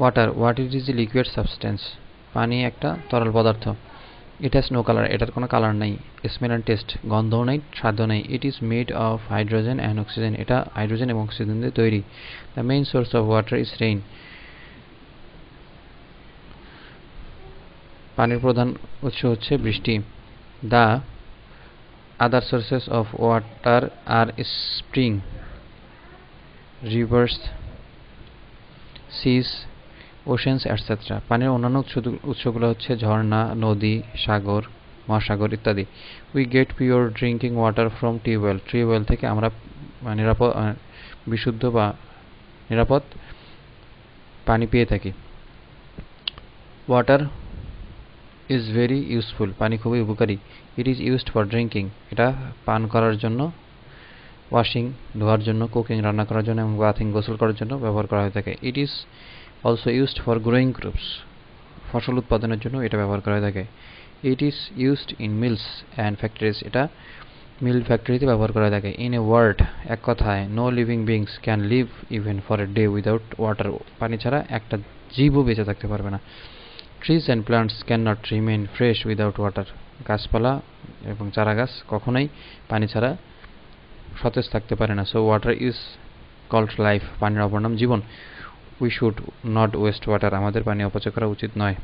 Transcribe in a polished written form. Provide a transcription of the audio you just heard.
Water, what it is a liquid substance, পানি একটা তরল পদার্থ। ইট হ্যাজ নো কালার, এটার কোনো কালার নাই। স্মেল অ্যান্ড টেস্ট, গন্ধও নাই, স্বাদও নাই। It is made of hydrogen and oxygen, এটা হাইড্রোজেন এবং অক্সিজেন দিয়ে তৈরি। The main source of water is rain, পানির প্রধান উৎস হচ্ছে বৃষ্টি। The other sources of water are spring, rivers, seas, oceans etcetera. পানির অন্যান্য উৎসগুলো হচ্ছে ঝর্ণা, নদী, সাগর, মহাসাগর ইত্যাদি। We get pure drinking water from tubewell, tubewell থেকে আমরা বিশুদ্ধ বা নিরাপদ পানি পেয়ে থাকি। ওয়াটার ইজ ভেরি ইউজফুল, পানি খুবই উপকারী। ইট ইজ ইউজড ফর ড্রিঙ্কিং, এটা পান করার জন্য, ওয়াশিং ধোয়ার জন্য, কুকিং রান্না করার জন্য এবং বাথিং গোসল করার জন্য ব্যবহার করা হয়ে থাকে। It is also used for growing crops, ফসল উৎপাদনের জন্য এটা ব্যবহার করা হয়ে থাকে। It is used in mills and factories, এটা মিল ফ্যাক্টরিতে ব্যবহার করা থাকে। ইন এ ওয়ার্ড, এক কথায়, no living beings can live even for a day without water, পানি ছাড়া একটা জীবও বেঁচে থাকতে পারবে না। Trees and plants can not remain fresh without water, গাছপালা এবং চারাগাছ কখনোই পানি ছাড়া সতেজ থাকতে পারে না। So water is called life, পানির অপর নাম জীবন। We should not waste water, আমাদের পানি অপচয় করা উচিত নয়।